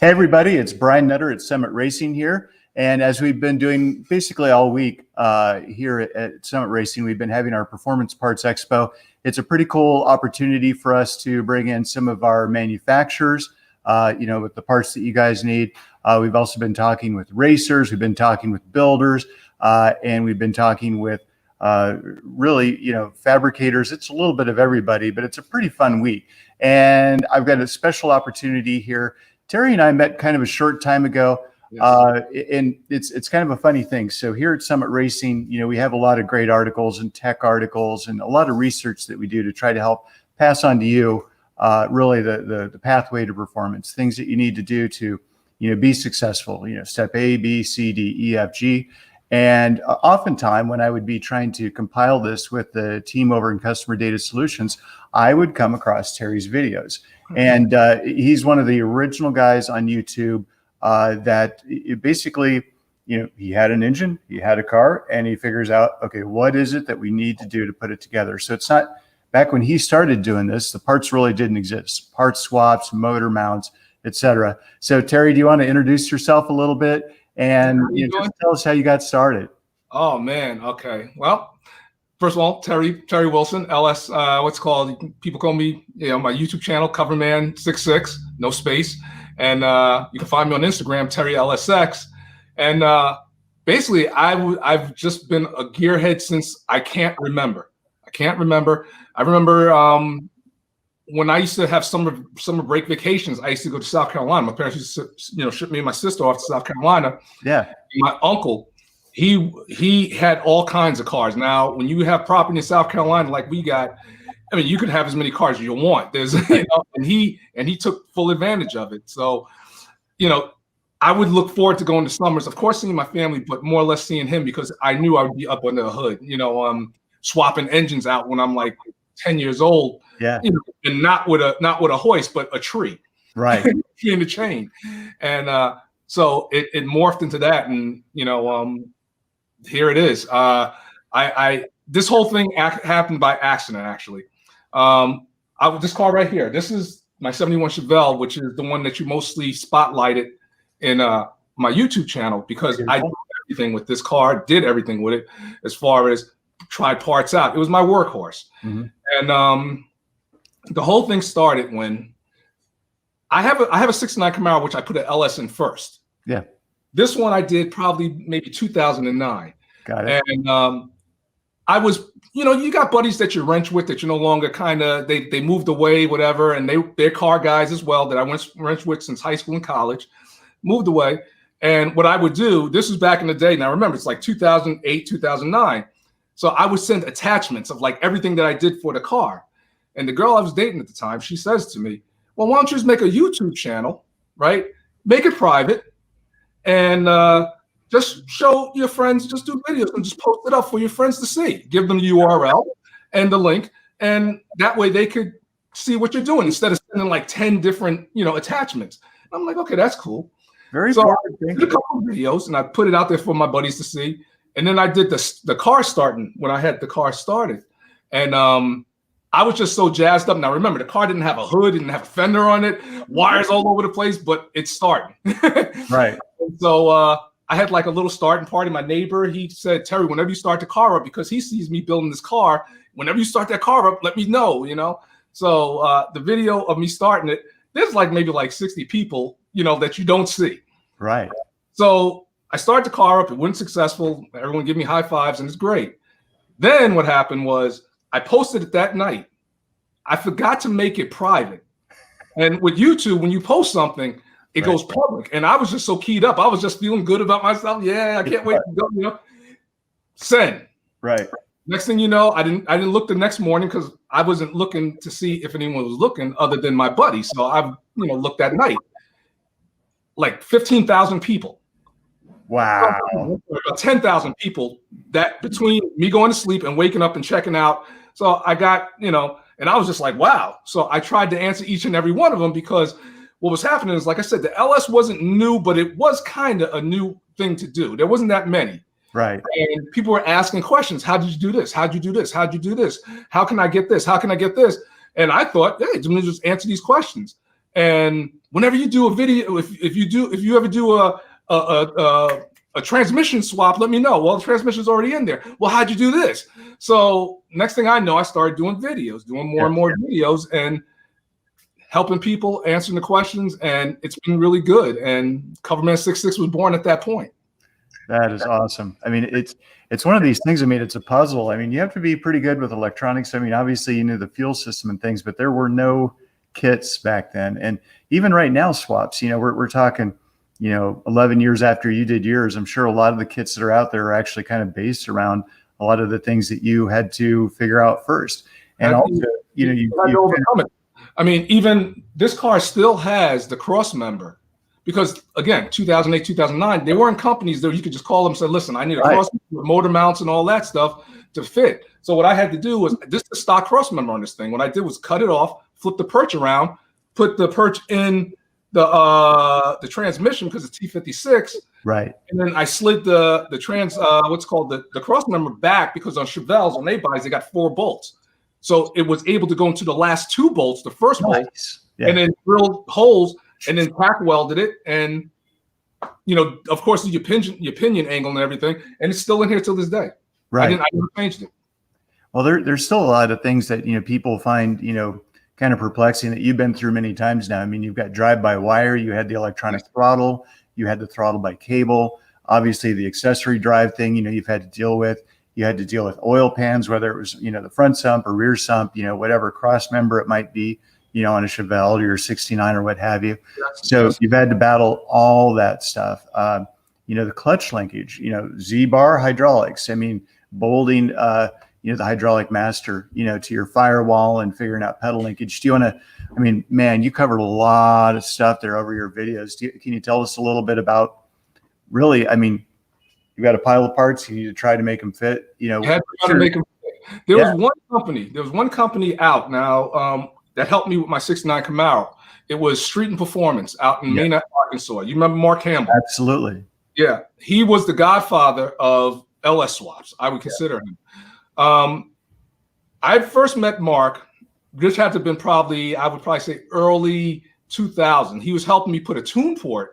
Hey everybody, it's Brian Nutter at Summit Racing here. And as we've been doing basically all week here at Summit Racing, we've been having our Performance Parts Expo. It's a pretty cool opportunity for us to bring in some of our manufacturers, with the parts that you guys need. We've also been talking with racers, we've been talking with builders, and we've been talking with fabricators. It's a little bit of everybody, but it's a pretty fun week. And I've got a special opportunity here. Terry and I met kind of a short time ago, and it's kind of a funny thing. So here at Summit Racing, we have a lot of great articles and tech articles and a lot of research that we do to try to help pass on to you really the pathway to performance, things that you need to do to be successful, step A, B, C, D, E, F, G. And oftentimes when I would be trying to compile this with the team over in Customer Data Solutions, I would come across Terry's videos. And he's one of the original guys on YouTube that basically, he had an engine, he had a car, and he figures out, okay, what is it that we need to do to put it together? So it's not, back when he started doing this, the parts really didn't exist. Parts swaps, motor mounts, etc. So Terry, do you want to introduce yourself a little bit and just tell us how you got started? Oh man, okay. Well, first of all, Terry Wilson, LS, people call me, my YouTube channel, Coverman66, no space. And you can find me on Instagram, Terry LSX. And basically, I've just been a gearhead since I can't remember. I remember when I used to have summer break vacations, I used to go to South Carolina. My parents used to, ship me and my sister off to South Carolina. Yeah. My uncle, he had all kinds of cars. Now, when you have property in South Carolina like we got, I mean, you could have as many cars as you want. There's, and he took full advantage of it. So, I would look forward to going to summers, of course, seeing my family, but more or less seeing him because I knew I would be up under the hood, swapping engines out when I'm like 10 years old. Yeah. And not with a hoist, but a tree. Right. Tree in the chain. And so it morphed into that. And, here it is. This whole thing happened by accident, actually. This car right here, this is my 71 Chevelle, which is the one that you mostly spotlighted in my YouTube channel, because I did everything with this car, did everything with it as far as try parts out. It was my workhorse. Mm-hmm. And the whole thing started when I have a 69 Camaro, which I put an LS in first. Yeah. This one I did probably maybe 2009. Got it. And I was, you got buddies that you wrench with that you no longer they moved away, whatever, and they're car guys as well that I wrench with since high school and college, moved away. And what I would do, this was back in the day. Now remember, it's like 2008, 2009. So I would send attachments of like everything that I did for the car. And the girl I was dating at the time, she says to me, well, why don't you just make a YouTube channel, right? Make it private and just show your friends, just do videos and just post it up for your friends to see. Give them the URL and the link. And that way they could see what you're doing instead of sending like 10 different, attachments. I'm like, okay, that's cool. Very so I did a couple of videos and I put it out there for my buddies to see. And then I did the car starting when I had the car started. And I was just so jazzed up. Now, remember, the car didn't have a hood, didn't have a fender on it, wires all over the place, but it's starting. Right. And so I had like a little starting party. My neighbor, he said, Terry, whenever you start the car up, because he sees me building this car, whenever you start that car up, let me know, So the video of me starting it, there's like maybe like 60 people, that you don't see. Right. So I started the car up. It wasn't successful. Everyone give me high fives, and it's great. Then what happened was I posted it that night. I forgot to make it private. And with YouTube, when you post something, it goes public. And I was just so keyed up. I was just feeling good about myself. Yeah, I can't wait to go, Send. Right. Next thing you know, I didn't look the next morning because I wasn't looking to see if anyone was looking other than my buddy. So I, looked that night. Like 15,000 people. Wow. About 10,000 people that between me going to sleep and waking up and checking out. So I got, and I was just like, wow. So I tried to answer each and every one of them because what was happening is, like I said, the LS wasn't new, but it was kind of a new thing to do. There wasn't that many. Right. And people were asking questions. How did you do this? How'd you do this? How'd you do this? How can I get this? How can I get this? And I thought, hey, let me just answer these questions. And whenever you do a video, if you ever do a transmission swap, let me know. Well, the transmission's already in there. Well, how'd you do this? So next thing I know, I started doing videos, doing more and more videos, and helping people, answering the questions, and it's been really good. And Coverman66 was born at that point. That is awesome. I mean, it's one of these things. I mean, it's a puzzle. I mean, you have to be pretty good with electronics. I mean, obviously you knew the fuel system and things, but there were no kits back then. And even right now, swaps, you know, we're talking, you know, 11 years after you did yours, I'm sure a lot of the kits that are out there are actually kind of based around a lot of the things that you had to figure out first. And also, you know, you overcome it. I mean, even this car still has the cross member, because again, 2008, 2009, there weren't companies that you could just call them and say, listen, I need a cross member with motor mounts and all that stuff to fit. So what I had to do was, this is the stock cross member on this thing. What I did was cut it off, flip the perch around, put the perch in the transmission because it's T56. Right. And then I slid the cross member back, because on Chevelles, on A-buys, they got 4 bolts. So it was able to go into the last 2 bolts, the first bolt, and then drill holes and then tack welded it. And, you know, of course, your pinion angle and everything. And it's still in here till this day. Right. I never changed it. Well, there's still a lot of things that, you know, people find, you know, kind of perplexing that you've been through many times now. I mean, you've got drive-by-wire, you had the electronic throttle, you had the throttle by cable, obviously the accessory drive thing, you know, you've had to deal with. You had to deal with oil pans, whether it was, you know, the front sump or rear sump, you know, whatever cross member it might be, you know, on a Chevelle or your 69 or what have you. So you've had to battle all that stuff. You know, the clutch linkage, you know, Z-bar hydraulics. I mean, bolting, you know, the hydraulic master, you know, to your firewall and figuring out pedal linkage. Do you want to, I mean, man, you covered a lot of stuff there over your videos. Can you tell us a little bit about really, I mean, you got a pile of parts, you need to try to make them fit, you know. You had to try to make them fit. There was one company out now that helped me with my 69 Camaro. It was Street and Performance out in Mena, Arkansas. You remember Mark Campbell? Absolutely. Yeah. He was the godfather of LS swaps, I would consider him. I first met Mark, this had to have been probably, I would probably say early 2000. He was helping me put a tune port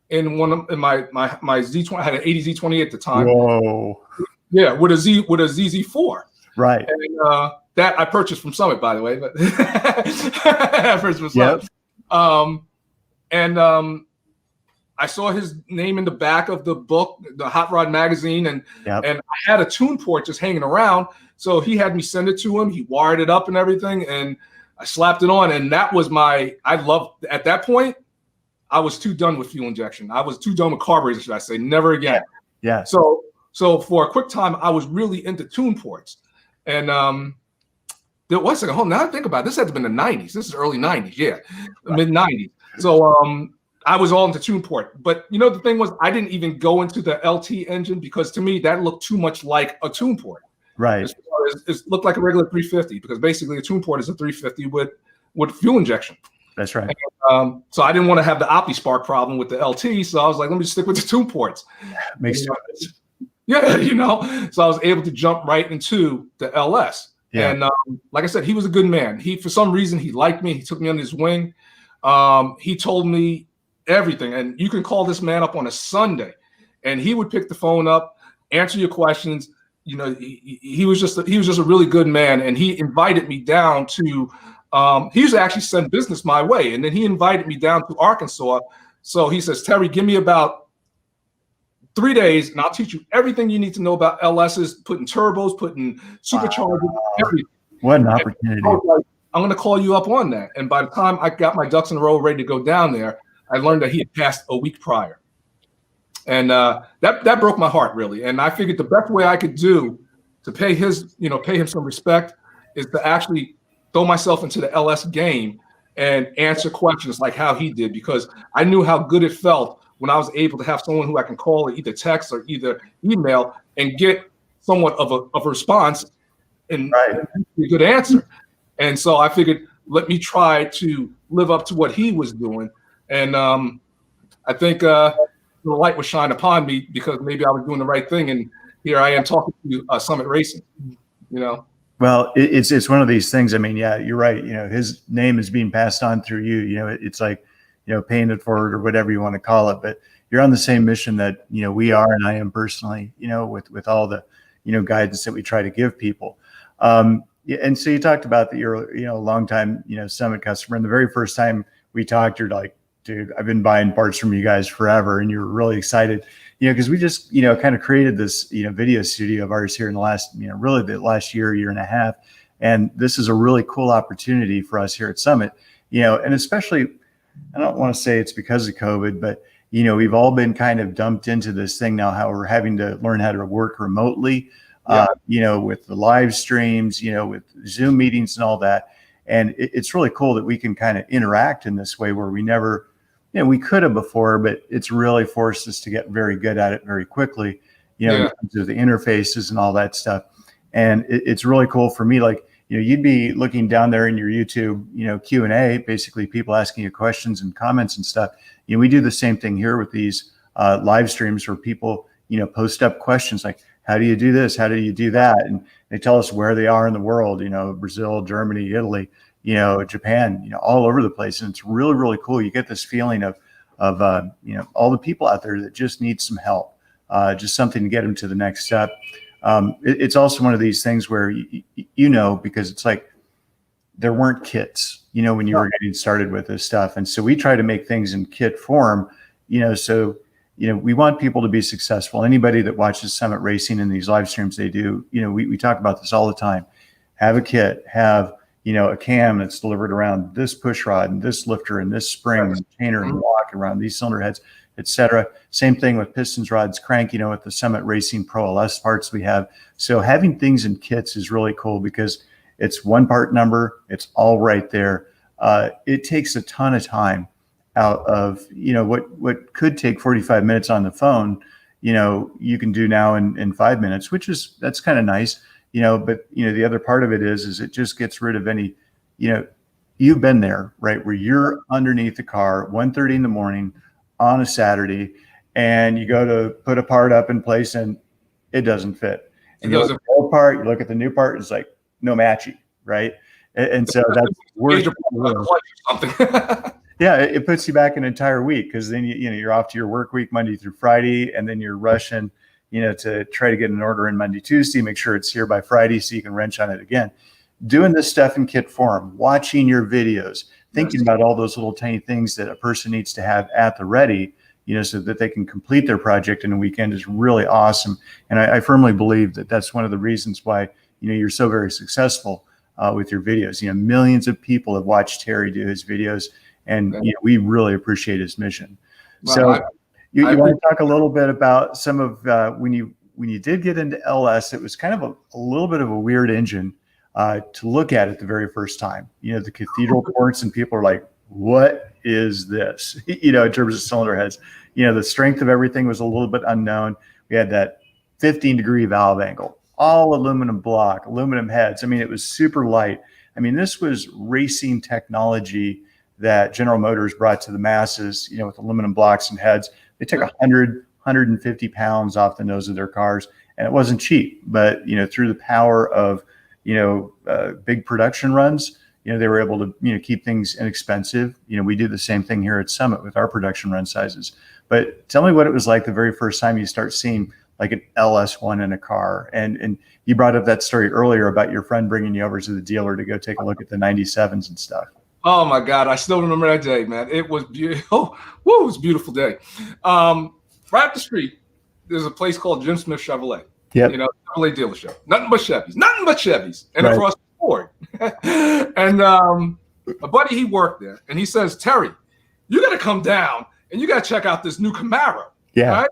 in my Z20. I had an 80 Z20 at the time. Whoa. Yeah, with a ZZ4. Right. And that I purchased from Summit, by the way. But I purchased from Summit. I saw his name in the back of the book, the Hot Rod magazine, and I had a tune port just hanging around. So he had me send it to him. He wired it up and everything, and I slapped it on. And that was at that point, I was too done with fuel injection. I was too done with carburetors, should I say. Never again. Yeah. So for a quick time, I was really into tune ports. And there was now I think about it, this had to have been the 90s. This is early 90s, mid 90s. So I was all into tune port. But you know, the thing was, I didn't even go into the LT engine because to me, that looked too much like a tune port. Right. It looked like a regular 350 because basically a tune port is a 350 with fuel injection. That's right. And, so I didn't want to have the OptiSpark problem with the LT. So I was like, let me just stick with the tune ports. Makes sense. Yeah, you know, so I was able to jump right into the LS. Yeah. And like I said, he was a good man. For some reason, he liked me. He took me under his wing. He told me everything. And you can call this man up on a Sunday and he would pick the phone up, answer your questions. You know, he was just a really good man. And he invited me down to, he used to actually send business my way. And then he invited me down to Arkansas. So he says, Terry, give me about 3 days and I'll teach you everything you need to know about LSs, putting turbos, putting superchargers, everything. What an opportunity. I'm going to call you up on that. And by the time I got my ducks in a row ready to go down there, I learned that he had passed a week prior. And that broke my heart, really. And I figured the best way I could do to pay him some respect is to actually throw myself into the LS game and answer questions like how he did, because I knew how good it felt when I was able to have someone who I can call or either text or either email and get somewhat of a response and a good answer. And so I figured, let me try to live up to what he was doing. And I think the light was shined upon me because maybe I was doing the right thing. And here I am talking to Summit Racing, you know. Well, it's one of these things. I mean, yeah, you're right. His name is being passed on through you. It's like, paying it forward or whatever you want to call it. But you're on the same mission that, we are, and I am personally, with all the, guidance that we try to give people. Yeah, and so you talked about that you're, a long time, Summit customer. And the very first time we talked, you're like, dude, I've been buying parts from you guys forever. And you're really excited, because we just, kind of created this, video studio of ours here in the last, really the last year and a half. And this is a really cool opportunity for us here at Summit, and especially, I don't want to say it's because of COVID, but, we've all been kind of dumped into this thing now, how we're having to learn how to work remotely, with the live streams, with Zoom meetings and all that. And it's really cool that we can kind of interact in this way where we never, we could have before, but it's really forced us to get very good at it very quickly, in terms of the interfaces and all that stuff. And it's really cool for me. Like, you'd be looking down there in your YouTube, Q&A, basically people asking you questions and comments and stuff. We do the same thing here with these live streams where people, post up questions like, how do you do this? How do you do that? And they tell us where they are in the world, Brazil, Germany, Italy, Japan, all over the place. And it's really, really cool. You get this feeling of all the people out there that just need some help, just something to get them to the next step. It's also one of these things where, because it's like there weren't kits, when you were getting started with this stuff. And so we try to make things in kit form, so we want people to be successful. Anybody that watches Summit Racing and these live streams they do, we talk about this all the time. Have a kit, have, a cam that's delivered around this push rod and this lifter and this spring and chainer and lock around these cylinder heads, etc. Same thing with pistons, rods, crank, with the Summit Racing Pro LS parts we have. So having things in kits is really cool because it's one part number. It's all right there. It takes a ton of time out of, what could take 45 minutes on the phone, you can do now in 5 minutes, that's kind of nice, but the other part of it is it just gets rid of any, you've been there, right? Where you're underneath the car 1:30 in the morning on a Saturday and you go to put a part up in place and it doesn't fit. And you look at the old part, you look at the new part, it's like no matchy, right? And so that's worth something. Yeah, it puts you back an entire week because then you're off to your work week Monday through Friday, and then you're rushing, to try to get an order in Monday, Tuesday, make sure it's here by Friday so you can wrench on it again. Doing this stuff in kit form, watching your videos, thinking about all those little tiny things that a person needs to have at the ready, so that they can complete their project in a weekend is really awesome. And I firmly believe that that's one of the reasons why you're so very successful with your videos. Millions of people have watched Terry do his videos. And we really appreciate his mission. Well, so you want to talk a little bit about some of when you did get into LS, it was kind of a little bit of a weird engine to look at the very first time. The cathedral ports, and people are like, what is this? In terms of cylinder heads, the strength of everything was a little bit unknown. We had that 15-degree valve angle, all aluminum block, aluminum heads. I mean, it was super light. I mean, this was racing technology that General Motors brought to the masses, with aluminum blocks and heads. They took 150 pounds off the nose of their cars, and it wasn't cheap. But, through the power of, big production runs, they were able to, keep things inexpensive. We do the same thing here at Summit with our production run sizes. But tell me what it was like the very first time you start seeing like an LS1 in a car. And you brought up that story earlier about your friend bringing you over to the dealer to go take a look at the 97s and stuff. Oh my God, I still remember that day, man. It was beautiful. Woo, it was a beautiful day. Right up the street, there's a place called Jim Smith Chevrolet. Yeah. Chevrolet dealership. Nothing but Chevys. And across the board. And a buddy, he worked there, and he says, Terry, you got to come down and you got to check out this new Camaro. Yeah. Right?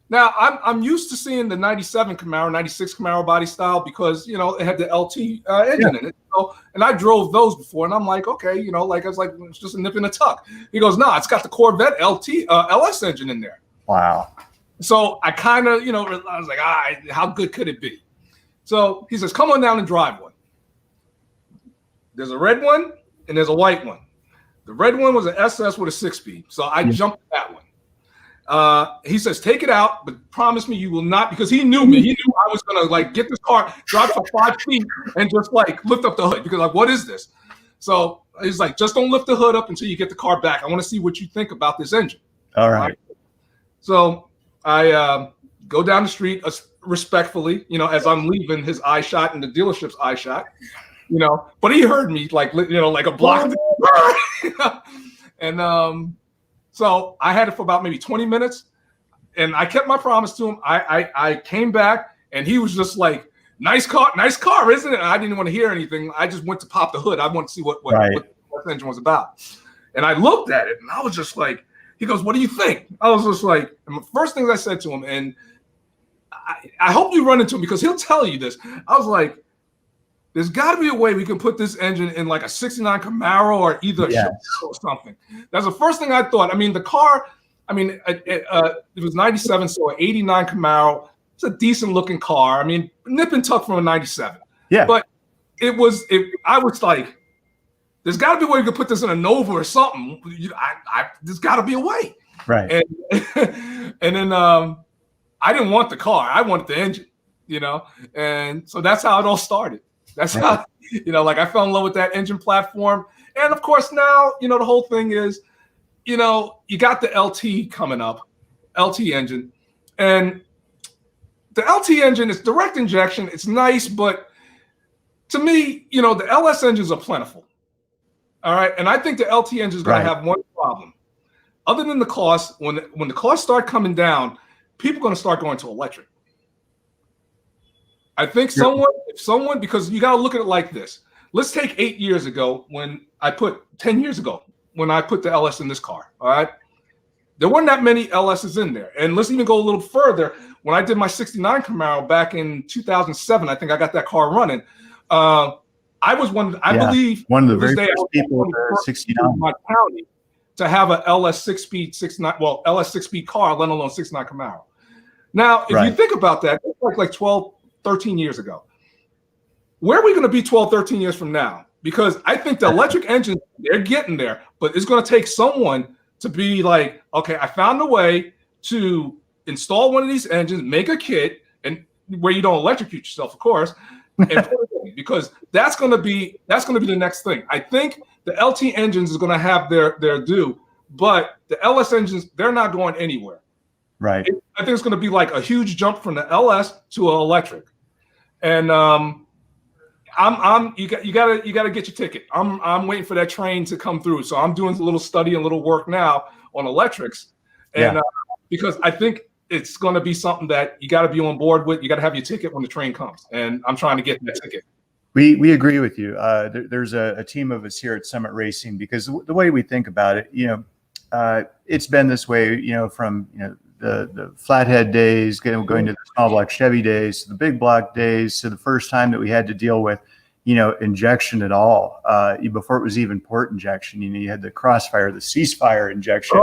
Now, I'm used to seeing the 97 Camaro, 96 Camaro body style because, it had the LT engine in it. So, and I drove those before, and I'm like, okay, I was like, it's just a nip and a tuck. He goes, no, it's got the Corvette LS engine in there. Wow. So I kind of, I was like, all right, how good could it be? So he says, come on down and drive one. There's a red one, and there's a white one. The red one was an SS with a 6-speed. So I jumped that one. He says, take it out, but promise me you will not, because he knew me. He knew I was going to like get this car, drive for 5 feet and just like lift up the hood because like, what is this? So he's like, just don't lift the hood up until you get the car back. I want to see what you think about this engine. All right. So I go down the street respectfully, as I'm leaving his eye shot and the dealership's eye shot, but he heard me like a block. And so I had it for about maybe 20 minutes, and I kept my promise to him. I came back, and he was just like, nice car, isn't it? And I didn't want to hear anything. I just went to pop the hood. I wanted to see what the engine was about. And I looked at it, and I was just like, he goes, what do you think? I was just like, and the first things I said to him, and I hope you run into him because he'll tell you this. I was like, there's got to be a way we can put this engine in like a 69 Camaro or either a Chevelle or something. That's the first thing I thought. I mean, the car, it was 97, so an 89 Camaro. It's a decent looking car. I mean, nip and tuck from a 97. Yeah. But I was like, there's got to be a way we could put this in a Nova or something. There's got to be a way. Right. And then I didn't want the car. I wanted the engine, And so that's how it all started. That's how, I fell in love with that engine platform. And of course now, the whole thing is, you got the LT coming up, LT engine. And the LT engine is direct injection. It's nice, but to me, the LS engines are plentiful. All right. And I think the LT engine is going to have one problem. Other than the cost, when the costs start coming down, people are going to start going to electric. I think someone, because you got to look at it like this. Let's take 10 years ago when I put the LS in this car. All right. There weren't that many LSs in there. And let's even go a little further. When I did my 69 Camaro back in 2007, I think I got that car running. I believe one of the very first people in 69 my county to have a LS 6-speed car, let alone 69 Camaro. Now, if you think about that, it's like 12, 13 years ago. Where are we going to be 12, 13 years from now? Because I think the electric engines, they're getting there, but it's going to take someone to be like, okay, I found a way to install one of these engines, make a kit, and where you don't electrocute yourself, of course, and put it in, because that's going to be the next thing. I think the LT engines is going to have their due, but the LS engines, they're not going anywhere. Right. I think it's going to be like a huge jump from the LS to an electric, and you gotta get your ticket. I'm waiting for that train to come through, so I'm doing a little study, a little work now on electrics, and because I think it's going to be something that you got to be on board with. You got to have your ticket when the train comes, and I'm trying to get that ticket. We agree with you. There's a team of us here at Summit Racing, because the way we think about it, it's been this way, from the flathead days, going to the small block Chevy days, to the big block days, to the first time that we had to deal with, injection at all. Before it was even port injection, you had the Crossfire, the ceasefire injection,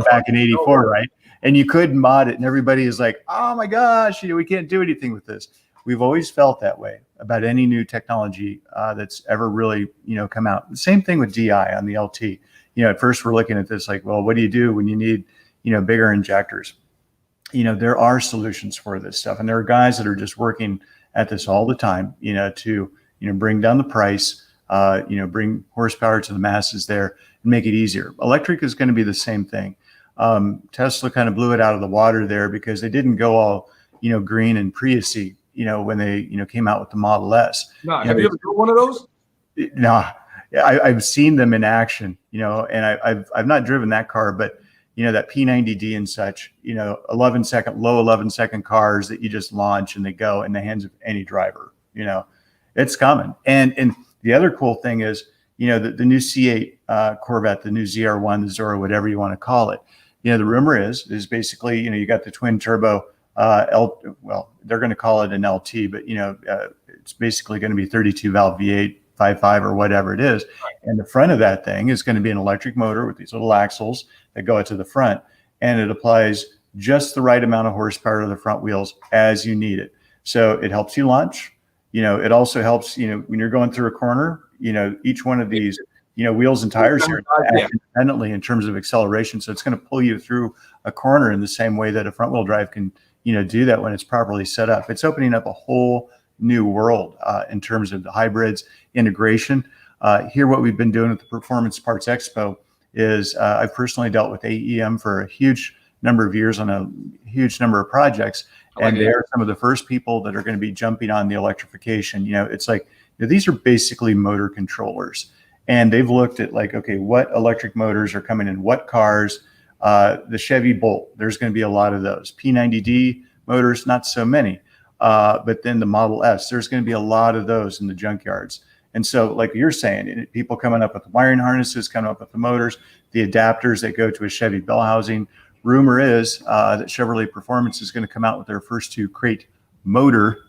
back in '84, right? And you couldn't mod it, and everybody is like, "Oh my gosh, we can't do anything with this." We've always felt that way about any new technology that's ever really, come out. The same thing with DI on the LT. At first we're looking at this like, well, what do you do when you need, bigger injectors? There are solutions for this stuff, and there are guys that are just working at this all the time, to, bring down the price, bring horsepower to the masses there and make it easier. Electric is going to be the same thing. Tesla kind of blew it out of the water there because they didn't go all, green and Prius-y, when they, came out with the Model S. No, have you ever done one of those? No, I've seen them in action, and I've not driven that car, but that P90D and such, low 11-second cars that you just launch and they go in the hands of any driver, it's coming. And the other cool thing is, the new C8 Corvette, the new ZR1, the Zora, whatever you want to call it. The rumor is basically, you got the twin turbo, they're going to call it an LT, but it's basically going to be 32 valve V8, 5.5 or whatever it is. And the front of that thing is going to be an electric motor with these little axles that go to the front, and it applies just the right amount of horsepower to the front wheels as you need it. So it helps you launch. It also helps, when you're going through a corner, each one of these, wheels and tires here Yeah. act independently in terms of acceleration. So it's going to pull you through a corner in the same way that a front wheel drive can, do that when it's properly set up. It's opening up a whole new world in terms of the hybrids integration. Here, what we've been doing at the Performance Parts Expo is I've personally dealt with AEM for a huge number of years on a huge number of projects. And they are some of the first people that are going to be jumping on the electrification. It's like, these are basically motor controllers. And they've looked at like, okay, what electric motors are coming in what cars? The Chevy Bolt, there's going to be a lot of those. P90D motors, not so many. But then the Model S, there's going to be a lot of those in the junkyards. And so like you're saying, people coming up with the wiring harnesses, coming up with the motors, the adapters that go to a Chevy bell housing. Rumor is that Chevrolet Performance is going to come out with their first 2 crate motor.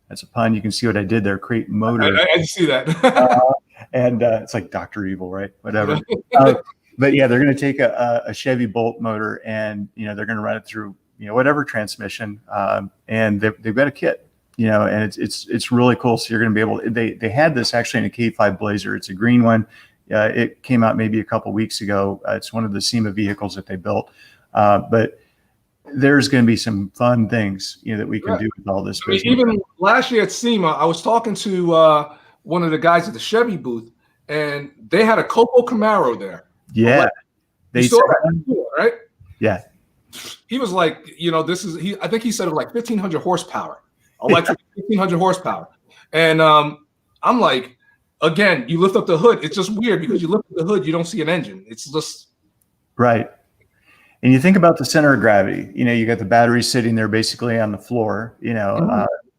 That's a pun. You can see what I did there. Crate motor. I see that. And it's like Dr. Evil, right? Whatever. But yeah, they're going to take a Chevy Bolt motor and, they're going to run it through, whatever transmission. And they've got a kit, and it's really cool. So you're going to be able, they had this actually in a K5 Blazer. It's a green one. It came out maybe a couple weeks ago. It's one of the SEMA vehicles that they built. But there's going to be some fun things, that we can do with all this. I mean, even last year at SEMA, I was talking to one of the guys at the Chevy booth, and they had a Copo Camaro there. Yeah, they saw that, right? Yeah, he was like, I think he said it was like 1,500 horsepower, electric 1,500 horsepower, and I'm like, again, you lift up the hood. It's just weird because you lift up the hood, you don't see an engine. It's just right. And you think about the center of gravity. You got the battery sitting there basically on the floor.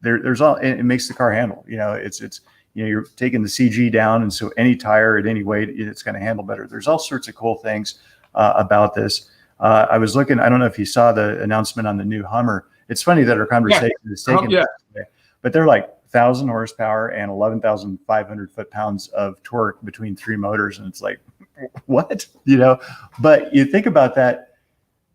There's all. It makes the car handle. It's you're taking the CG down, and so any tire at any weight, it's going to handle better. There's all sorts of cool things about this. I was looking. I don't know if you saw the announcement on the new Hummer. It's funny that our conversation is taking this today, but they're like 1,000 horsepower and 11,500 foot-pounds of torque between 3 motors, and it's like, what? But you think about that.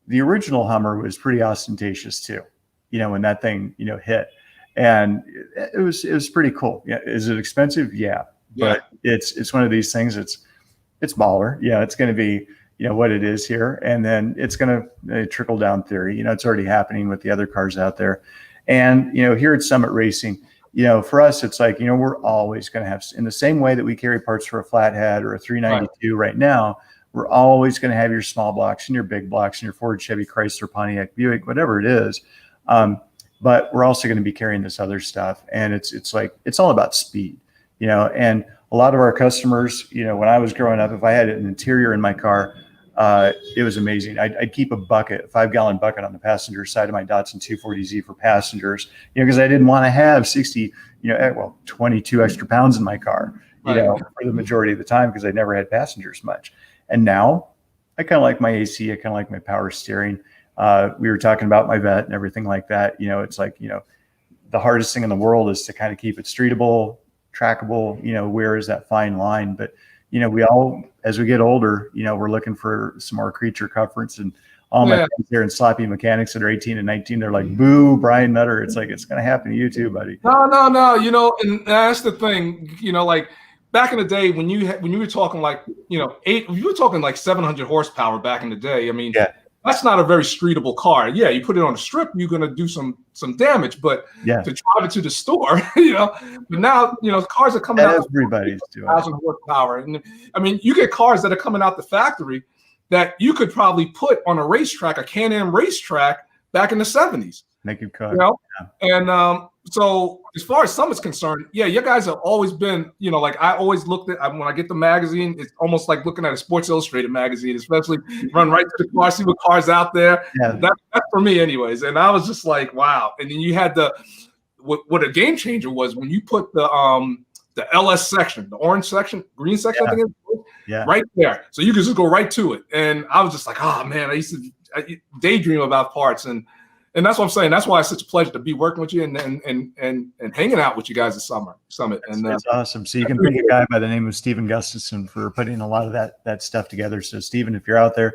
The original Hummer was pretty ostentatious too, when that thing, hit, and it was pretty cool. Yeah. Is it expensive? Yeah. But it's one of these things. It's baller. Yeah. It's going to be, what it is here. And then it's going to trickle down theory. It's already happening with the other cars out there. And, here at Summit Racing, for us, it's like, we're always going to have, in the same way that we carry parts for a flathead or a 392 right now, we're always going to have your small blocks and your big blocks and your Ford, Chevy, Chrysler, Pontiac, Buick, whatever it is. But we're also going to be carrying this other stuff. And it's like, it's all about speed, and a lot of our customers, when I was growing up, if I had an interior in my car, it was amazing. I'd keep a 5-gallon bucket on the passenger side of my Datsun 240Z for passengers, because I didn't want to have 22 extra pounds in my car, for the majority of the time, because I never had passengers much. And now I kind of like my AC. I kind of like my power steering. We were talking about my vet and everything like that. It's like, the hardest thing in the world is to kind of keep it streetable, trackable, where is that fine line? But, we all, as we get older, we're looking for some more creature comforts, and all my friends here in sloppy mechanics that are 18 and 19, they're like, boo, Brian Nutter. It's like, it's going to happen to you too, buddy. No. And that's the thing, like, back in the day when you were talking like, you were talking like 700 horsepower back in the day. I mean, that's not a very streetable car. Yeah, you put it on the strip, you're going to do some damage, but to drive it to the store, But now, cars are coming out. Everybody's doing 1,000 horsepower, and I mean, you get cars that are coming out the factory that you could probably put on a racetrack, a Can-Am racetrack back in the 70s. Make it cut. And so as far as Summit's concerned, you guys have always been, like I always looked at, when I get the magazine, it's almost like looking at a Sports Illustrated magazine, especially run right to the car, see what cars out there. Yeah. That's for me anyways. And I was just like, wow. And then you had what a game changer was when you put the LS section, the orange section, green section, I think it's right there. So you could just go right to it. And I was just like, oh man, I used to daydream about parts, and that's what I'm saying. That's why it's such a pleasure to be working with you and hanging out with you guys at Summit. And it's awesome. So you can thank a guy by the name of Stephen Gustafson for putting a lot of that stuff together. So Stephen, if you're out there,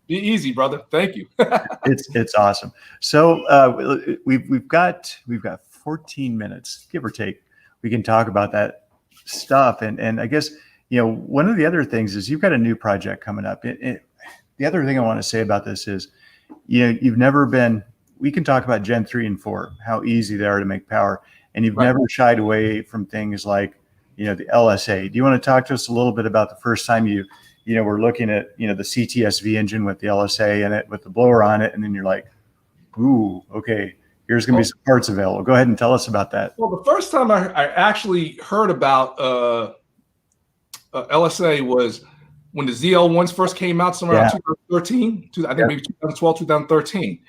be easy, brother. Thank you. it's awesome. So we've got 14 minutes, give or take. We can talk about that stuff. And I guess, one of the other things is you've got a new project coming up. The other thing I want to say about this is, you've never been, we can talk about Gen 3 and 4, how easy they are to make power. And you've never shied away from things like, the LSA. Do you want to talk to us a little bit about the first time you were looking at, the CTSV engine with the LSA in it, with the blower on it, and then you're like, ooh, okay, here's going to be some parts available. Go ahead and tell us about that. Well, the first time I actually heard about LSA was when the ZL1s first came out, somewhere around 2013, I think maybe 2012, 2013.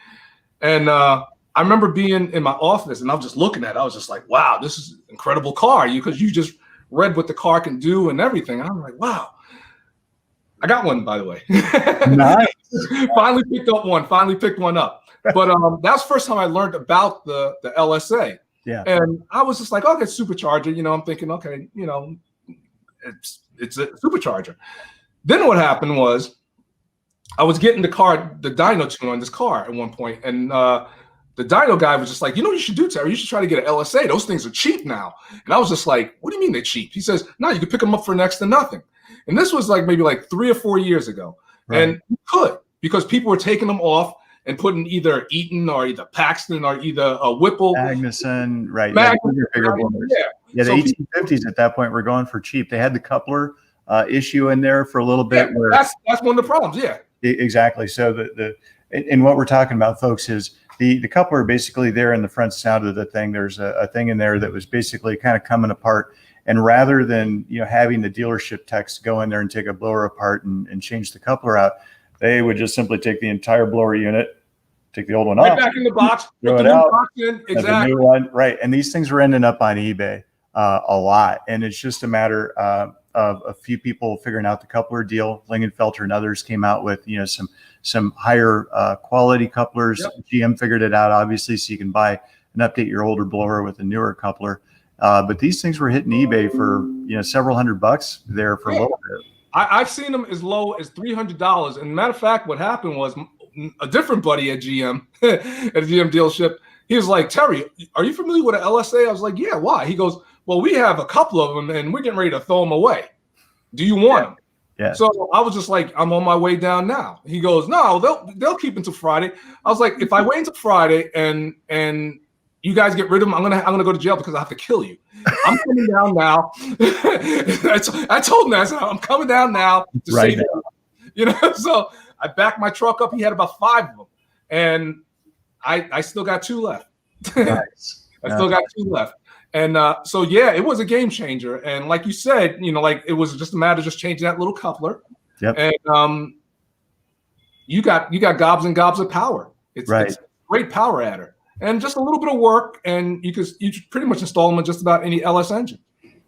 And I remember being in my office and I was just looking at it. I was just like, wow, this is an incredible car. Because you just read what the car can do and everything. I'm like, wow. I got one, by the way. Nice. Finally picked one up. But that was the first time I learned about the LSA. Yeah. And I was just like, okay, supercharger. I'm thinking, okay, it's a supercharger. Then what happened was I was getting the dyno tune on this car at one point, and the dyno guy was just like, what you should do, Terry? You should try to get an LSA. Those things are cheap now. And I was just like, what do you mean they're cheap? He says, no, you can pick them up for next to nothing. And this was maybe 3 or 4 years ago. Right. And you could, because people were taking them off and putting either Eaton or either Paxton or either Whipple. Magnuson, right. The So 1850s at that point were going for cheap. They had the coupler issue in there for a little bit. Where that's one of the problems, Exactly. So and what we're talking about, folks, is the coupler basically there in the front snout of the thing. There's a thing in there that was basically kind of coming apart. And rather than having the dealership techs go in there and take a blower apart and change the coupler out, they would just simply take the entire blower unit, take the old one off, back in the box, throw it out, exactly. The new one, right? And these things were ending up on eBay a lot, and it's just a matter of a few people figuring out the coupler deal. Lingenfelter and others came out with some higher quality couplers. Yep. GM figured it out, obviously, so you can buy and update your older blower with a newer coupler. But these things were hitting eBay for several $100 there for a little bit. I've seen them as low as $300. And matter of fact, what happened was a different buddy at GM, at a GM dealership, he was like, Terry, are you familiar with an LSA? I was like, yeah, why? He goes, well, we have a couple of them and we're getting ready to throw them away. Do you want them? Yeah. So I was just like, I'm on my way down now. He goes, no, they'll keep until Friday. I was like, if I wait until Friday and you guys get rid of them, I'm gonna go to jail because I have to kill you. I'm coming down now. I told him that. I said, I'm coming down now to save you. So I backed my truck up. He had about 5 of them, and I still got 2 left. Nice. I still got 2 left. And so yeah, it was a game changer. And like you said, it was just a matter of just changing that little coupler. Yep. And you got gobs and gobs of power. It's a great power adder. And just a little bit of work, and you pretty much install them on just about any LS engine.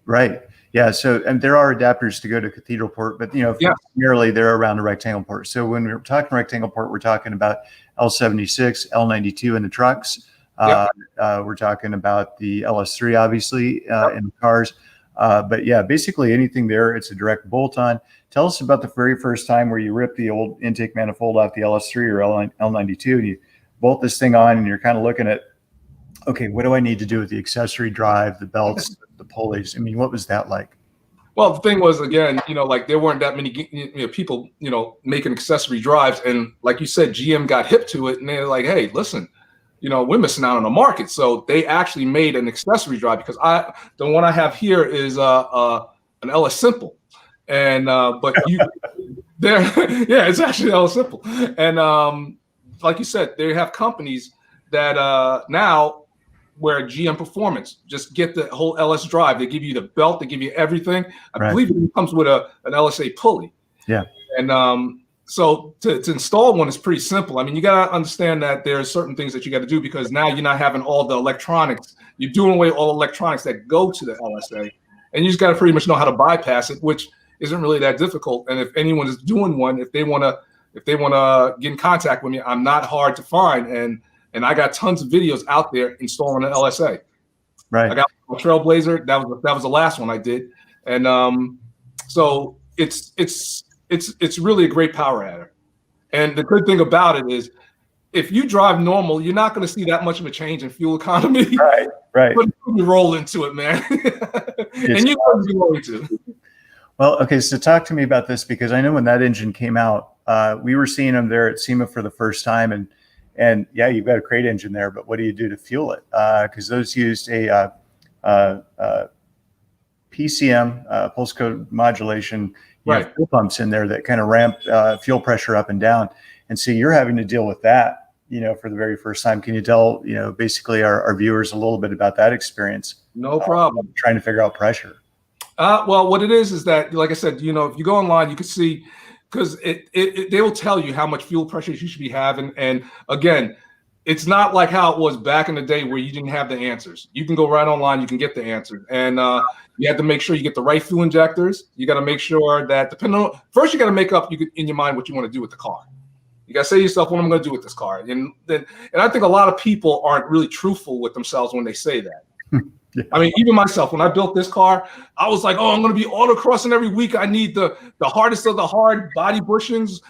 Right. Yeah. So, and there are adapters to go to cathedral port, but primarily they're around a rectangle port. So when we're talking rectangle port, we're talking about L76, L92 in the trucks. We're talking about the LS3, obviously, in the cars. But yeah, basically anything there, it's a direct bolt on. Tell us about the very first time where you ripped the old intake manifold off the LS3 or L92, and you bolt this thing on, and you're kind of looking at, okay, what do I need to do with the accessory drive, the belts, the pulleys? I mean, what was that like? Well, the thing was, again, there weren't that many people, making accessory drives. And like you said, GM got hip to it, and they're like, hey, listen, we're missing out on the market. So they actually made an accessory drive, because the one I have here is an LS Simple. And but it's actually LS Simple. And like you said, they have companies that now where GM Performance just get the whole LS drive. They give you the belt, they give you everything. I believe it comes with an LSA pulley. Yeah. And so to install one is pretty simple. I mean, you got to understand that there are certain things that you got to do, because now you're not having all the electronics. You're doing away all the electronics that go to the LSA, and you just got to pretty much know how to bypass it, which isn't really that difficult. And if anyone is doing one, if they want to get in contact with me, I'm not hard to find, and I got tons of videos out there installing an LSA. Right. I got a Trailblazer. That was the last one I did, and so it's really a great power adder. And the good thing about it is, if you drive normal, you're not going to see that much of a change in fuel economy. Right. But you roll into it, man. And you know you're going to. Well, okay, so talk to me about this, because I know when that engine came out, we were seeing them there at SEMA for the first time, and yeah, you've got a crate engine there, but what do you do to fuel it? Because those used a PCM, pulse code modulation, you have fuel pumps in there that kind of ramp fuel pressure up and down, and so you're having to deal with that, for the very first time. Can you tell, basically our viewers a little bit about that experience? No problem. Trying to figure out pressure. Well, what it is that, like I said, if you go online, you can see, because they will tell you how much fuel pressure you should be having. And again, it's not like how it was back in the day where you didn't have the answers. You can go right online, you can get the answers. And you have to make sure you get the right fuel injectors. You got to make sure that, first you got to make up in your mind what you want to do with the car. You got to say to yourself, what am I going to do with this car? And I think a lot of people aren't really truthful with themselves when they say that. Yeah. I mean, even myself, when I built this car, I was like, oh, I'm going to be autocrossing every week. I need the hardest of the hard body bushings,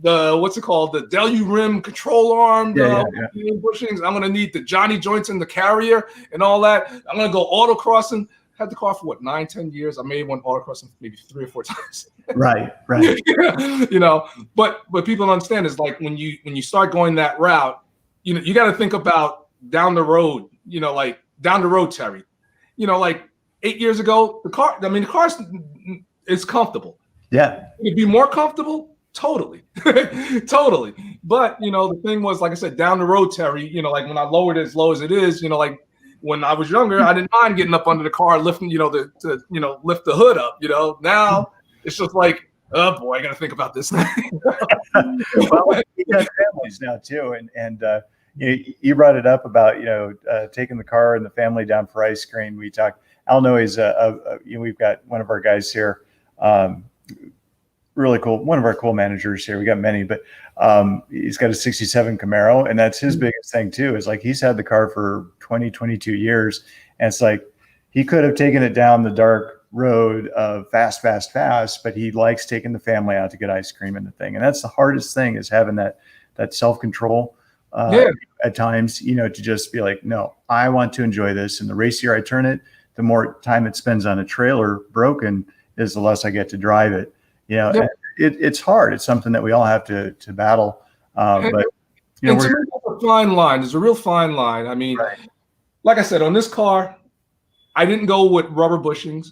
the, what's it called? The Delu rim control arm bushings. I'm going to need the Johnny joints in the carrier and all that. I'm going to go autocrossing. Had the car for what, 9-10 years. I made one autocrossing maybe 3 or 4 times. Right. But people don't understand is like when you start going that route, you got to think about down the road, down the road, Terry, like 8 years ago, the car is comfortable. Yeah. It'd be more comfortable. Totally. Totally. But, the thing was, like I said, down the road, Terry, like when I lowered it as low as it is, like when I was younger, I didn't mind getting up under the car, lifting, lift the hood up, now it's just like, oh boy, I got to think about this thing. Well, we got families now too. And you brought it up about, taking the car and the family down for ice cream. We talked, Al Noe's, we've got one of our guys here, really cool. One of our cool managers here. We got many, but he's got a 67 Camaro, and that's his biggest thing too, is like, he's had the car for 22 years. And it's like, he could have taken it down the dark road of fast, but he likes taking the family out to get ice cream and the thing. And that's the hardest thing, is having that self-control at times, to just be like, no, I want to enjoy this. And the racier I turn it, the more time it spends on a trailer broken is the less I get to drive it. It's hard. It's something that we all have to battle. But there's a fine line. There's a real fine line. I mean, like I said, on this car, I didn't go with rubber bushings.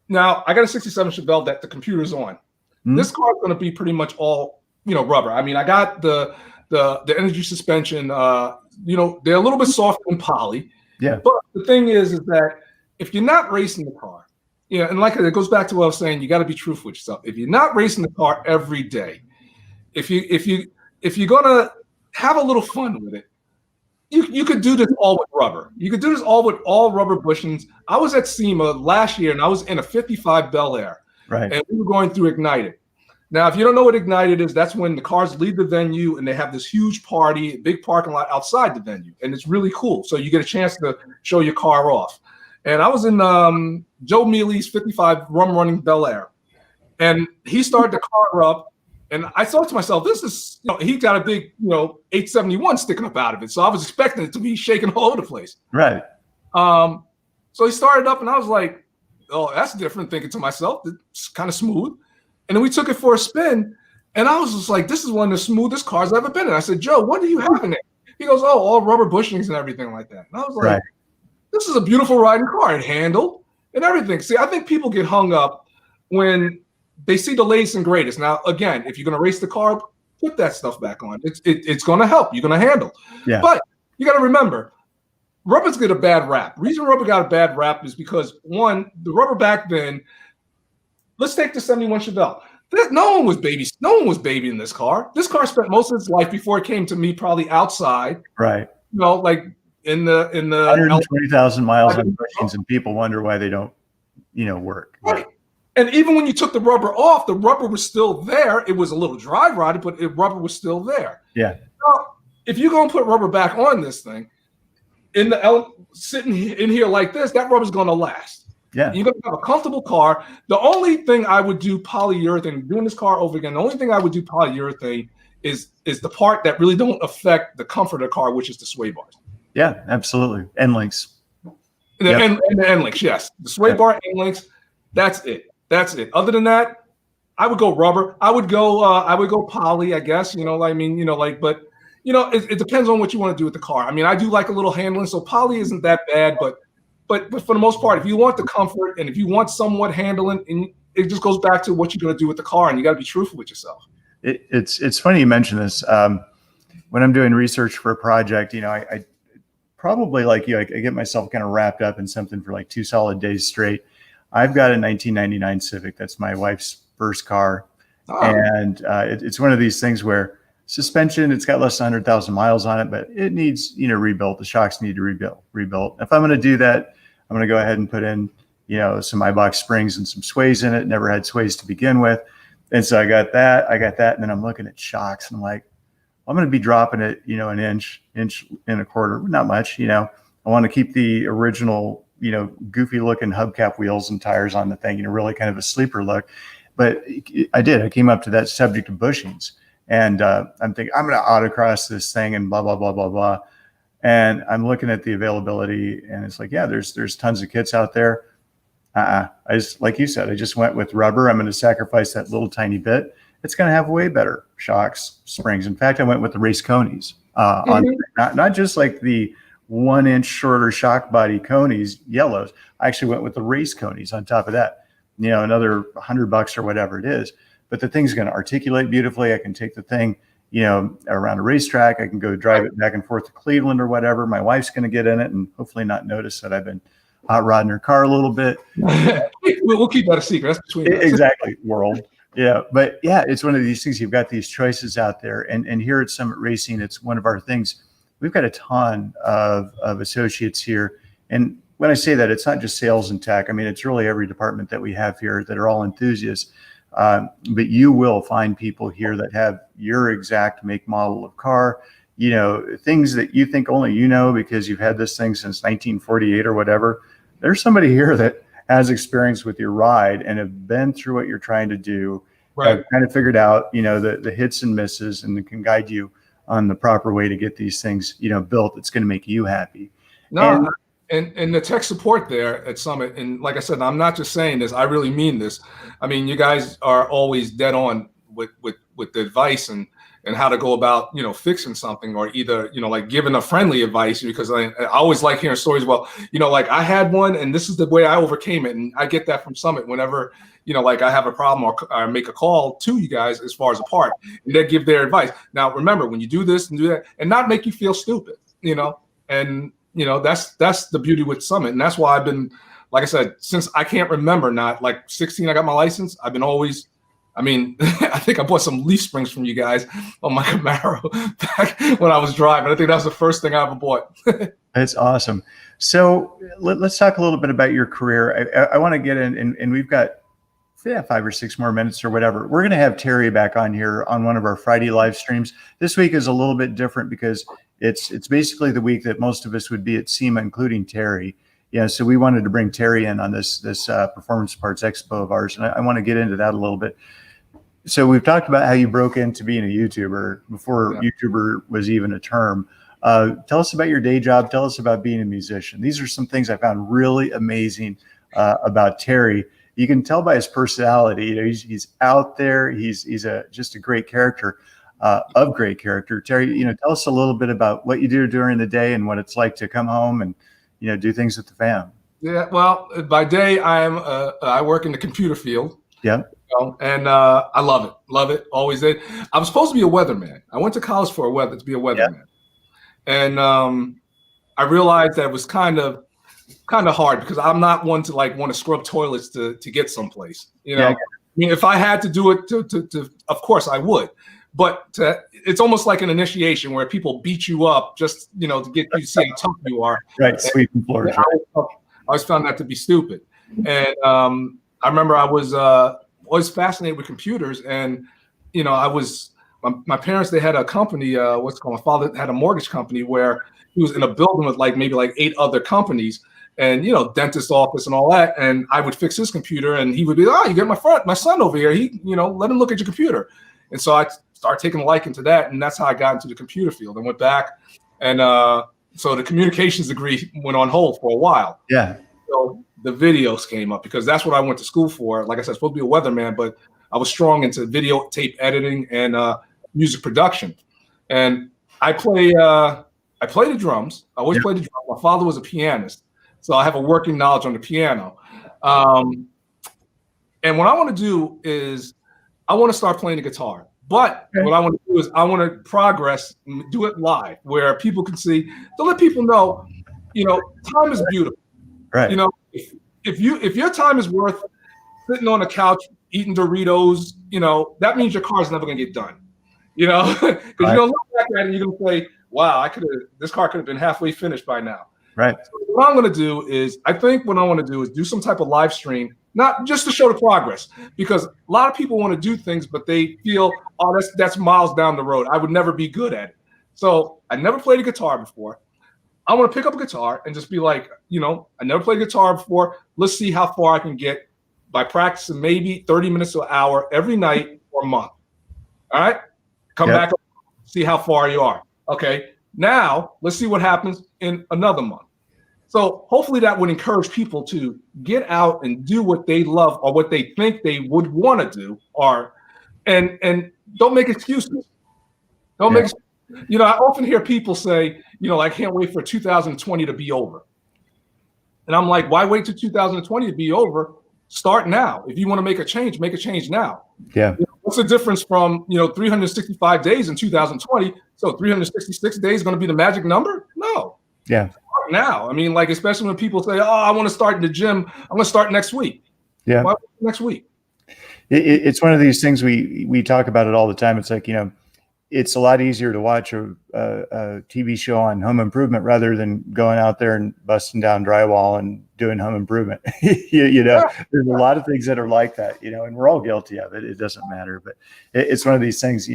Now I got a 67 Chevelle that the computer's on. This car is going to be pretty much all, rubber. I mean, I got the energy suspension, they're a little bit softer than poly. Yeah. But the thing is that if you're not racing the car, and like it goes back to what I was saying, you got to be truthful with yourself. If you're not racing the car every day, if you're gonna have a little fun with it, you could do this all with rubber. You could do this all with all rubber bushings. I was at SEMA last year, and I was in a 55 Bel Air, and we were going through Ignited. Now, if you don't know what Ignited is, that's when the cars leave the venue and they have this huge party, big parking lot outside the venue, and it's really cool. So you get a chance to show your car off. And I was in Joe Mealy's 55 rum running Bel Air, and he started the car up, and I thought to myself, this is, he got a big, 871 sticking up out of it. So I was expecting it to be shaking all over the place. Right. So he started up, and I was like, oh, that's different, thinking to myself. It's kind of smooth. And then we took it for a spin, and I was just like, this is one of the smoothest cars I've ever been in. I said, Joe, what do you have in it? He goes, oh, all rubber bushings and everything like that. And I was like, this is a beautiful riding car. It handled and everything. See, I think people get hung up when they see the latest and greatest. Now, again, if you're going to race the car, put that stuff back on. It's going to help. You're going to handle. Yeah. But you got to remember, rubber's got a bad rap. The reason rubber got a bad rap is because, one, the rubber back then, let's take the 71 Chevelle. No one was babying this car. This car spent most of its life before it came to me, probably outside. Right. Like in the 120,000 miles on bushings, and people wonder why they don't, work. Right. And even when you took the rubber off, the rubber was still there. It was a little dry rotted, but the rubber was still there. Yeah. Now, if you're going to put rubber back on this thing, sitting in here like this, that rubber's going to last. Yeah. You're going to have a comfortable car. The only thing I would do polyurethane, doing this car over again, the only thing I would do polyurethane is the part that really don't affect the comfort of the car, which is the sway bars. Yeah, absolutely. End links. The end links, yes. The sway bar end links, that's it. That's it. Other than that, I would go rubber. I would go poly, I guess. But it depends on what you want to do with the car. I mean, I do like a little handling, so poly isn't that bad, but for the most part, if you want the comfort and if you want somewhat handling, and it just goes back to what you're going to do with the car, and you got to be truthful with yourself. It's funny you mention this. When I'm doing research for a project, I probably like you, I get myself kind of wrapped up in something for like 2 solid days straight. I've got a 1999 Civic. That's my wife's first car. Oh. And it's one of these things where suspension, it's got less than 100,000 miles on it, but it needs, rebuilt. The shocks need to rebuilt. If I'm going to do that, I'm going to go ahead and put in, some iBox springs and some sways in it. Never had sways to begin with. And so I got that. And then I'm looking at shocks and I'm like, I'm going to be dropping it, an inch and a quarter, not much, I want to keep the original, goofy looking hubcap wheels and tires on the thing, really kind of a sleeper look. But I came up to that subject of bushings, and I'm thinking I'm going to autocross this thing and blah, blah, blah, blah, blah. And I'm looking at the availability and it's like, yeah, there's tons of kits out there. I just, like you said, I just went with rubber. I'm going to sacrifice that little tiny bit. It's going to have way better shocks, springs. In fact, I went with the race conies, not just like the 1 inch shorter shock body conies, yellows. I actually went with the race conies on top of that, another $100 or whatever it is. But the thing's going to articulate beautifully. I can take the thing, around a racetrack. I can go drive it back and forth to Cleveland or whatever. My wife's going to get in it and hopefully not notice that I've been hot rodding her car a little bit. We'll keep that a secret. That's between us. Exactly, world. Yeah, but yeah, it's one of these things. You've got these choices out there, and here at Summit Racing, it's one of our things. We've got a ton of associates here, and when I say that, it's not just sales and tech. I mean, it's really every department that we have here that are all enthusiasts. But you will find people here that have your exact make, model of car. Things that you think only because you've had this thing since 1948 or whatever. There's somebody here that has experience with your ride and have been through what you're trying to do, have kind of figured out, the hits and misses, and can guide you on the proper way to get these things, built. It's going to make you happy. No, and the tech support there at Summit, and like I said, I'm not just saying this, I really mean this. I mean, you guys are always dead on with the advice and how to go about, fixing something, or either, like giving a friendly advice, because I always like hearing stories. Well, like I had one and this is the way I overcame it. And I get that from Summit whenever, like I have a problem or I make a call to you guys as far as a part, and they give their advice. Now, remember, when you do this and do that, and not make you feel stupid, and that's the beauty with Summit. And that's why I've been, like I said, since I can't remember, not like 16, I got my license. I've been always, I think I bought some leaf springs from you guys on my Camaro back when I was driving. I think that was the first thing I ever bought. That's awesome. So let's talk a little bit about your career. I want to get in, and we've got 5 or 6 more minutes or whatever. We're going to have Terry back on here on one of our Friday live streams. This week is a little bit different because it's basically the week that most of us would be at SEMA, including Terry. So we wanted to bring Terry in on this Performance Parts Expo of ours, and I want to get into that a little bit. So we've talked about how you broke into being a YouTuber before YouTuber was even a term. Tell us about your day job. Tell us about being a musician. These are some things I found really amazing about Terry. You can tell by his personality. He's out there. He's just a great character, of great character. Terry, tell us a little bit about what you do during the day and what it's like to come home and do things with the fam. Yeah, well, by day I work in the computer field. Yeah. And I love it, always did. I was supposed to be a weatherman. I went to college to be a weatherman. And I realized that it was kind of hard because I'm not one to like want to scrub toilets to get someplace. I mean, if I had to do it to of course I would, but it's almost like an initiation where people beat you up just to get you to see how tough you are. Right, sweeping floors. I always found that to be stupid. And I remember I was always fascinated with computers, and I was my parents, they had a company, my father had a mortgage company where he was in a building with maybe 8 other companies, and dentist office and all that, and I would fix his computer, and he would be, oh, you got my son over here, he let him look at your computer. And so I started taking a liking to that, and that's how I got into the computer field. I went back and So the communications degree went on hold for a while. Yeah. So the videos came up because that's what I went to school for. Like I said, I'm supposed to be a weatherman, but I was strong into video tape editing and music production. And I play the drums. I always played the drums. My father was a pianist, so I have a working knowledge on the piano. And what I want to do is I want to start playing the guitar. But what I want to do is I want to progress, do it live where people can see, to let people know, time is beautiful. Right. If your time is worth sitting on a couch eating Doritos, that means your car's never going to get done. Because you're going to look back at it and you're going to say, wow, this car could have been halfway finished by now. Right. So what I'm going to do is, I think what I want to do is do some type of live stream, not just to show the progress, because a lot of people want to do things, but they feel, oh, that's miles down the road. I would never be good at it. So I never played a guitar before. I want to pick up a guitar and just be like, I never played guitar before. Let's see how far I can get by practicing maybe 30 minutes to an hour every night for a month. All right. Come back, see how far you are. Okay. Now let's see what happens in another month. So hopefully that would encourage people to get out and do what they love or what they think they would want to do, and don't make excuses. Don't make excuses. I often hear people say, I can't wait for 2020 to be over. And I'm like, why wait till 2020 to be over? Start now. If you want to make a change now. Yeah. What's the difference from, 365 days in 2020? So 366 days is going to be the magic number? No. Yeah. Start now. I mean, especially when people say, oh, I want to start in the gym. I'm going to start next week. Yeah. Why next week? It's one of these things we talk about it all the time. It's like, it's a lot easier to watch a TV show on home improvement rather than going out there and busting down drywall and doing home improvement. There's a lot of things that are like that, and we're all guilty of it. It doesn't matter, but it's one of these things,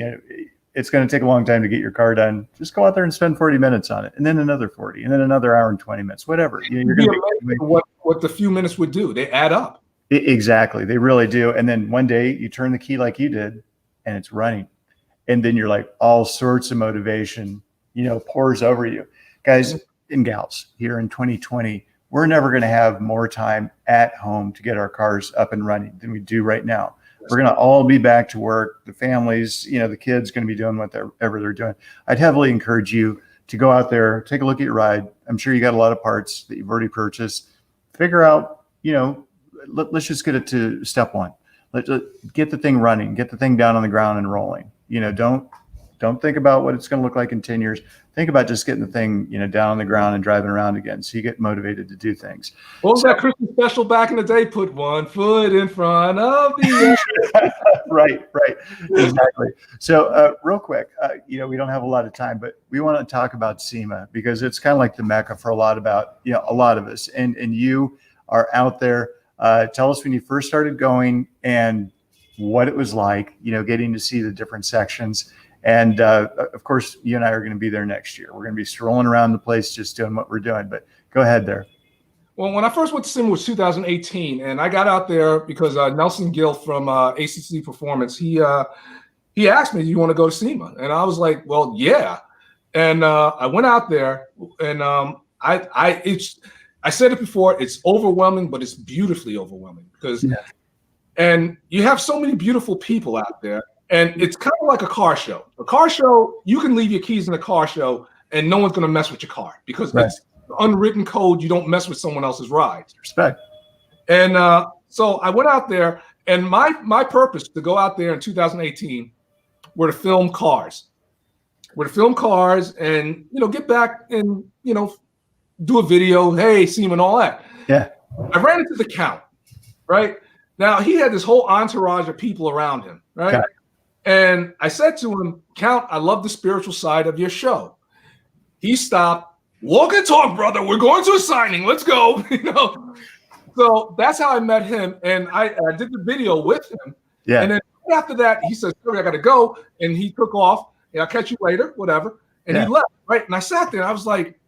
it's going to take a long time to get your car done. Just go out there and spend 40 minutes on it, and then another 40, and then another hour and 20 minutes, whatever. You're going to what the few minutes would do. They add up. Exactly. They really do. And then one day you turn the key like you did and it's running. And then you're like, all sorts of motivation, pours over you. Guys and gals, here in 2020, we're never going to have more time at home to get our cars up and running than we do right now. We're going to all be back to work. The families, the kids going to be doing whatever they're doing. I'd heavily encourage you to go out there, take a look at your ride. I'm sure you got a lot of parts that you've already purchased. Figure out, let's just get it to step one. Let's get the thing running, get the thing down on the ground and rolling. Don't think about what it's going to look like in 10 years. Think about just getting the thing, down on the ground and driving around again. So you get motivated to do things. What was that Christmas special back in the day? Put one foot in front of the other. Right. Exactly. So real quick, we don't have a lot of time, but we want to talk about SEMA because it's kind of like the Mecca for a lot of us. And you are out there. Tell us when you first started going and what it was like, getting to see the different sections. And of course, you and I are going to be there next year. We're going to be strolling around the place just doing what we're doing. But go ahead there. Well, when I first went to SEMA was 2018, and I got out there because Nelson Gill from ACC Performance, he asked me, do you want to go to SEMA? And I was like, well, yeah. And I went out there, and I said it before, it's overwhelming, but it's beautifully overwhelming because and you have so many beautiful people out there, and it's kind of like a car show. A car show, you can leave your keys in a car show, and no one's going to mess with your car because it's unwritten code. You don't mess with someone else's rides. Respect. And so I went out there, and my purpose to go out there in 2018 were to film cars. And get back and do a video, hey, SEMA and all that. Yeah. I ran into the Count, right? Now, he had this whole entourage of people around him, right? Okay. And I said to him, Count, I love the spiritual side of your show. He stopped, walk and talk, brother. We're going to a signing. Let's go. So that's how I met him. And I did the video with him. Yeah. And then after that, he said, sorry, I got to go. And he took off. And I'll catch you later, whatever. And he left, right? And I sat there and I was like,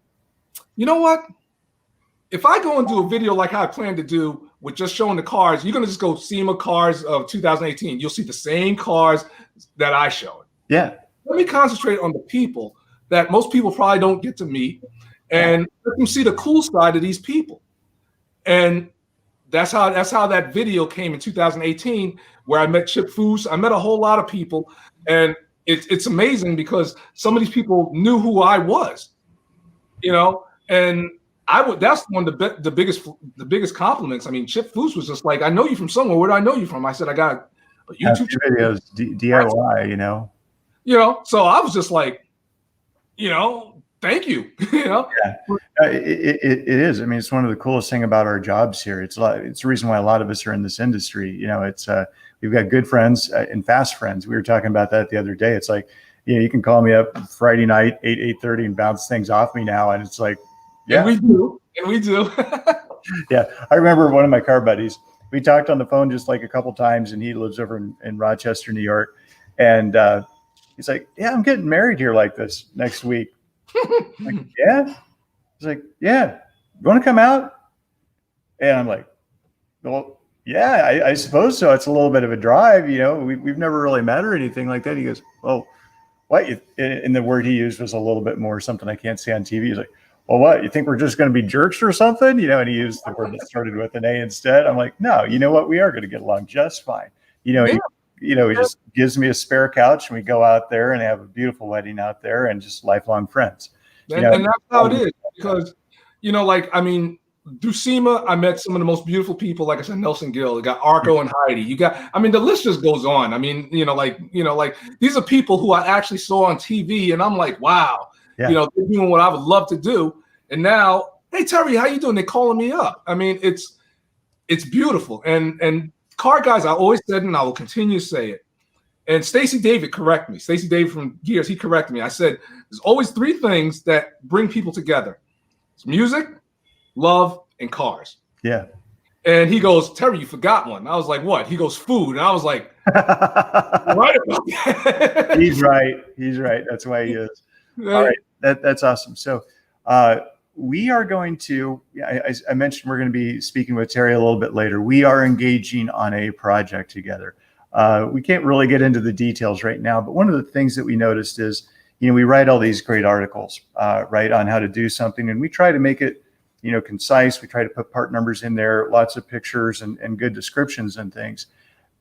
you know what? If I go and do a video like I planned to do with just showing the cars, you're going to just go SEMA cars of 2018. You'll see the same cars that I showed. Yeah. Let me concentrate on the people that most people probably don't get to meet and let them see the cool side of these people. And that's how that video came in 2018, where I met Chip Foose. I met a whole lot of people, and it's amazing because some of these people knew who I was, and that's one of the biggest compliments. I mean, Chip Foose was just like, I know you from somewhere. Where do I know you from? I said, I got a YouTube videos, DIY, So I was just like, thank you. Yeah, it is. I mean, it's one of the coolest thing about our jobs here. It's the reason why a lot of us are in this industry. It's we've got good friends and fast friends. We were talking about that the other day. It's like, you can call me up Friday night, 8:30 and bounce things off me now. And it's like, yeah, and we do. Yeah. I remember one of my car buddies, we talked on the phone just like a couple times, and he lives over in Rochester, New York. And he's like, yeah, I'm getting married here like this next week. Like, yeah. He's like, yeah, you want to come out? And I'm like, well, yeah, I suppose so. It's a little bit of a drive, we've never really met or anything like that. He goes, well, what? And the word he used was a little bit more something I can't say on TV. He's like, well, what? You think we're just going to be jerks or something? And he used the word that started with an A instead. I'm like, no, you know what? We are going to get along just fine. He just gives me a spare couch, and we go out there and have a beautiful wedding out there, and just lifelong friends. And that's how it is, because, through SEMA, I met some of the most beautiful people. Like I said, Nelson Gill, you got Arco and Heidi. The list just goes on. These are people who I actually saw on TV, and I'm like, wow, they're doing what I would love to do. And now, hey, Terry, how you doing? They're calling me up. It's beautiful. And car guys, I always said, and I will continue to say it. And Stacey David correct me. Stacey David from Gears, he corrected me. I said, there's always three things that bring people together. It's music, love, and cars. Yeah. And he goes, Terry, you forgot one. I was like, what? He goes, food. And I was like, right about that. He's right. That's why he is. All right. That's awesome. So we are going to, I mentioned we're going to be speaking with Terry a little bit later. We are engaging on a project together. We can't really get into the details right now, but one of the things that we noticed is, we write all these great articles, right, on how to do something, and we try to make it, concise. We try to put part numbers in there, lots of pictures and good descriptions and things.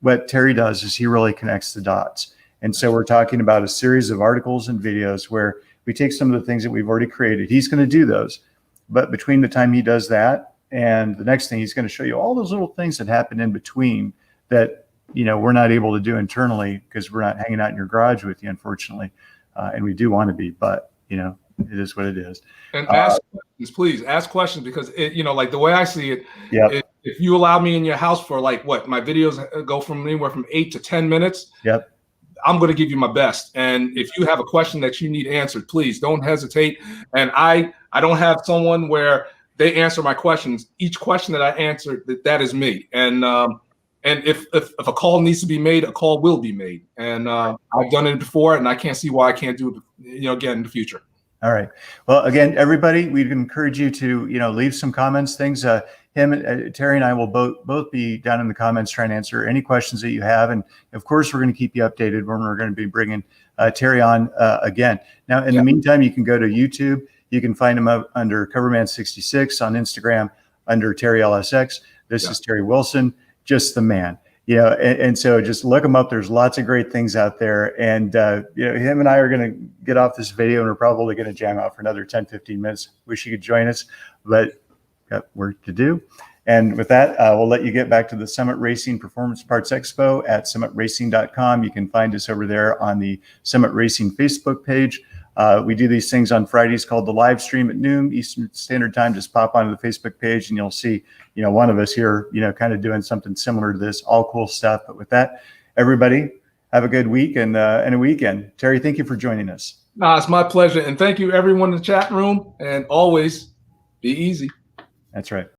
What Terry does is he really connects the dots. And so we're talking about a series of articles and videos where we take some of the things that we've already created. He's going to do those, but between the time he does that and the next thing, he's going to show you all those little things that happen in between that, we're not able to do internally because we're not hanging out in your garage with you, unfortunately. And we do want to be, but it is what it is. And ask questions, please ask questions, because like the way I see it, if you allow me in your house for my videos go from anywhere from 8 to 10 minutes. Yep. I'm going to give you my best. And if you have a question that you need answered, please don't hesitate. And I don't have someone where they answer my questions. Each question that I answer, that is me. And if a call needs to be made, a call will be made. And I've done it before, and I can't see why I can't do it, again in the future. All right. Well, again, everybody, we'd encourage you to, leave some comments, things. Terry and I will both be down in the comments trying to answer any questions that you have. And of course, we're going to keep you updated when we're going to be bringing Terry on again. Now, in the meantime, you can go to YouTube. You can find him up under Coverman66 on Instagram under Terry LSX. This is Terry Wilson, just the man. And so just look him up. There's lots of great things out there. And, him and I are going to get off this video, and we're probably going to jam out for another 10, 15 minutes. Wish you could join us, but got work to do. And with that, we'll let you get back to the Summit Racing Performance Parts Expo at summitracing.com. You can find us over there on the Summit Racing Facebook page. We do these things on Fridays called the live stream at noon Eastern Standard Time. Just pop onto the Facebook page and you'll see, one of us here, kind of doing something similar to this. All cool stuff. But with that, everybody, have a good week and a weekend. Terry, thank you for joining us. It's my pleasure. And thank you, everyone in the chat room. And always be easy. That's right.